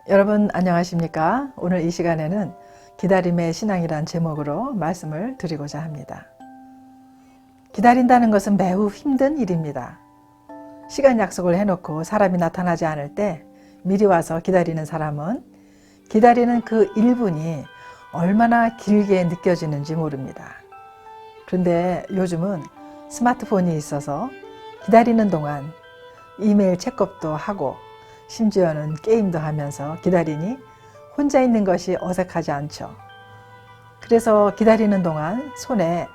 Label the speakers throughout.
Speaker 1: 여러분 안녕하십니까? 오늘 이 시간에는 기다림의 신앙이란 제목으로 말씀을 드리고자 합니다. 기다린다는 것은 매우 힘든 일입니다. 시간 약속을 해놓고 사람이 나타나지 않을 때 미리 와서 기다리는 사람은 기다리는 그 1분이 얼마나 길게 느껴지는지 모릅니다. 그런데 요즘은 스마트폰이 있어서 기다리는 동안 이메일 체크업도 하고 심지어는 게임도 하면서 기다리니 혼자 있는 것이 어색하지 않죠. 그래서 기다리는 동안 손에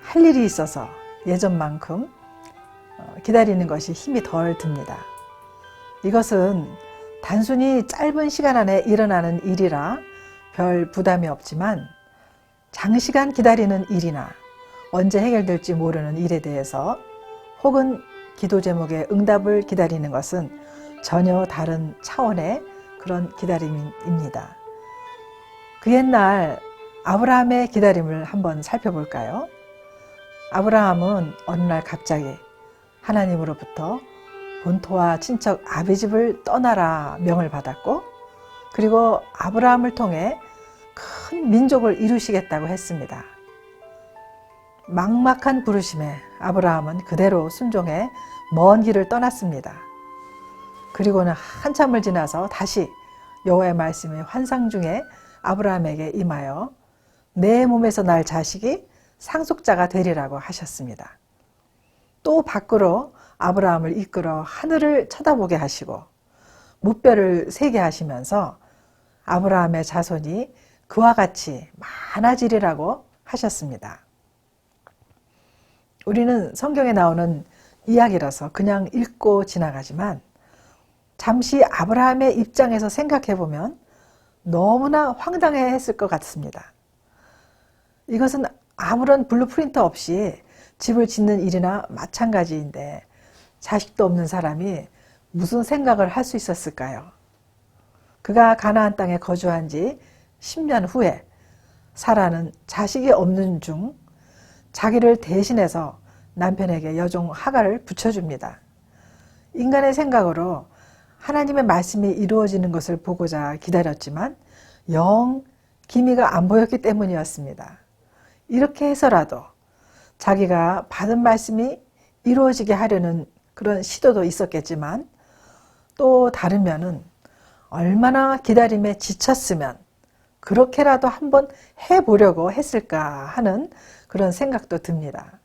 Speaker 1: 할 일이 있어서 예전만큼 기다리는 것이 힘이 덜 듭니다. 이것은 단순히 짧은 시간 안에 일어나는 일이라 별 부담이 없지만 장시간 기다리는 일이나 언제 해결될지 모르는 일에 대해서 혹은 기도 제목의 응답을 기다리는 것은 전혀 다른 차원의 그런 기다림입니다. 그 옛날 아브라함의 기다림을 한번 살펴볼까요? 아브라함은 어느 날 갑자기 하나님으로부터 본토와 친척 아비집을 떠나라 명을 받았고, 그리고 아브라함을 통해 큰 민족을 이루시겠다고 했습니다. 막막한 부르심에 아브라함은 그대로 순종해 먼 길을 떠났습니다. 그리고는 한참을 지나서 다시 여호와의 말씀이 환상 중에 아브라함에게 임하여 내 몸에서 날 자식이 상속자가 되리라고 하셨습니다. 또 밖으로 아브라함을 이끌어 하늘을 쳐다보게 하시고 무뼈를 세게 하시면서 아브라함의 자손이 그와 같이 많아지리라고 하셨습니다. 우리는 성경에 나오는 이야기라서 그냥 읽고 지나가지만 잠시 아브라함의 입장에서 생각해 보면 너무나 황당해했을 것 같습니다. 이것은 아무런 블루프린트 없이 집을 짓는 일이나 마찬가지인데 자식도 없는 사람이 무슨 생각을 할 수 있었을까요? 그가 가나안 땅에 거주한 지 10년 후에 사라는 자식이 없는 중 자기를 대신해서 남편에게 여종 하갈을 붙여줍니다. 인간의 생각으로 하나님의 말씀이 이루어지는 것을 보고자 기다렸지만 영 기미가 안 보였기 때문이었습니다. 이렇게 해서라도 자기가 받은 말씀이 이루어지게 하려는 그런 시도도 있었겠지만, 또 다른 면은 얼마나 기다림에 지쳤으면 그렇게라도 한번 해보려고 했을까 하는 그런 생각도 듭니다.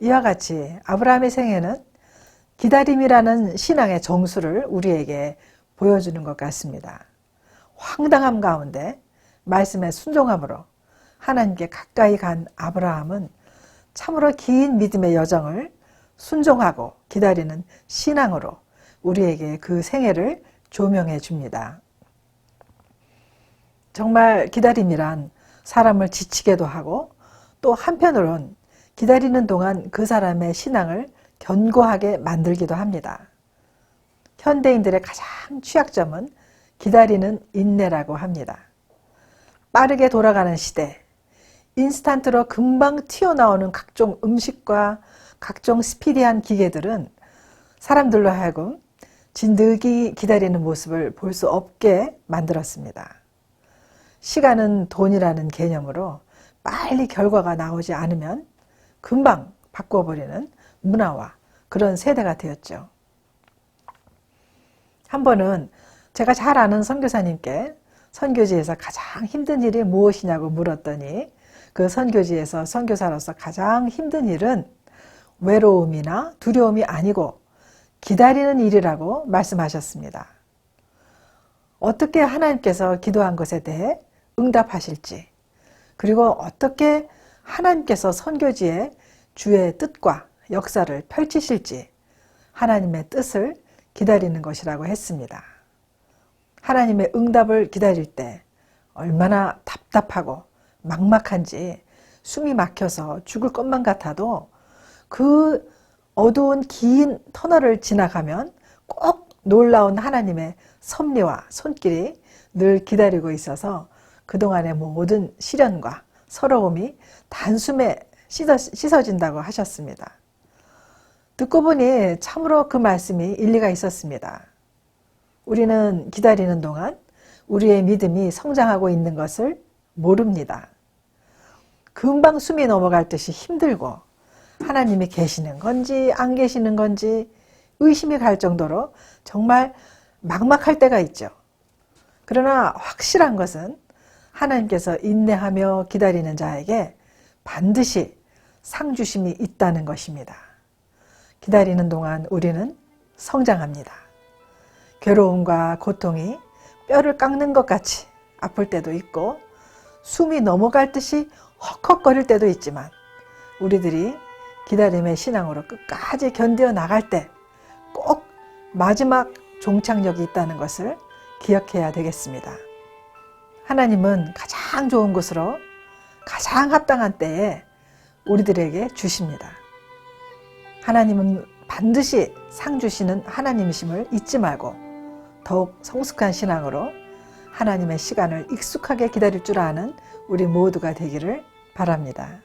Speaker 1: 이와 같이 아브라함의 생애는 기다림이라는 신앙의 정수를 우리에게 보여주는 것 같습니다. 황당함 가운데 말씀에 순종함으로 하나님께 가까이 간 아브라함은 참으로 긴 믿음의 여정을 순종하고 기다리는 신앙으로 우리에게 그 생애를 조명해 줍니다. 정말 기다림이란 사람을 지치게도 하고 또 한편으론 기다리는 동안 그 사람의 신앙을 견고하게 만들기도 합니다. 현대인들의 가장 취약점은 기다리는 인내라고 합니다. 빠르게 돌아가는 시대, 인스턴트로 금방 튀어나오는 각종 음식과 각종 스피디한 기계들은 사람들로 하여금 진득이 기다리는 모습을 볼 수 없게 만들었습니다. 시간은 돈이라는 개념으로 빨리 결과가 나오지 않으면 금방 바꿔버리는 문화와 그런 세대가 되었죠. 한 번은 제가 잘 아는 선교사님께 선교지에서 가장 힘든 일이 무엇이냐고 물었더니 그 선교지에서 선교사로서 가장 힘든 일은 외로움이나 두려움이 아니고 기다리는 일이라고 말씀하셨습니다. 어떻게 하나님께서 기도한 것에 대해 응답하실지, 그리고 어떻게 하나님께서 선교지에 주의 뜻과 역사를 펼치실지 하나님의 뜻을 기다리는 것이라고 했습니다. 하나님의 응답을 기다릴 때 얼마나 답답하고 막막한지 숨이 막혀서 죽을 것만 같아도 그 어두운 긴 터널을 지나가면 꼭 놀라운 하나님의 섭리와 손길이 늘 기다리고 있어서 그동안의 모든 시련과 서러움이 단숨에 씻어진다고 하셨습니다. 듣고 보니 참으로 그 말씀이 일리가 있었습니다. 우리는 기다리는 동안 우리의 믿음이 성장하고 있는 것을 모릅니다. 금방 숨이 넘어갈 듯이 힘들고 하나님이 계시는 건지 안 계시는 건지 의심이 갈 정도로 정말 막막할 때가 있죠. 그러나 확실한 것은 하나님께서 인내하며 기다리는 자에게 반드시 상 주심이 있다는 것입니다. 기다리는 동안 우리는 성장합니다. 괴로움과 고통이 뼈를 깎는 것 같이 아플 때도 있고 숨이 넘어갈 듯이 헉헉거릴 때도 있지만 우리들이 기다림의 신앙으로 끝까지 견뎌 나갈 때 꼭 마지막 종착역이 있다는 것을 기억해야 되겠습니다. 하나님은 가장 좋은 것으로 가장 합당한 때에 우리들에게 주십니다. 하나님은 반드시 상 주시는 하나님이심을 잊지 말고 더욱 성숙한 신앙으로 하나님의 시간을 익숙하게 기다릴 줄 아는 우리 모두가 되기를 바랍니다.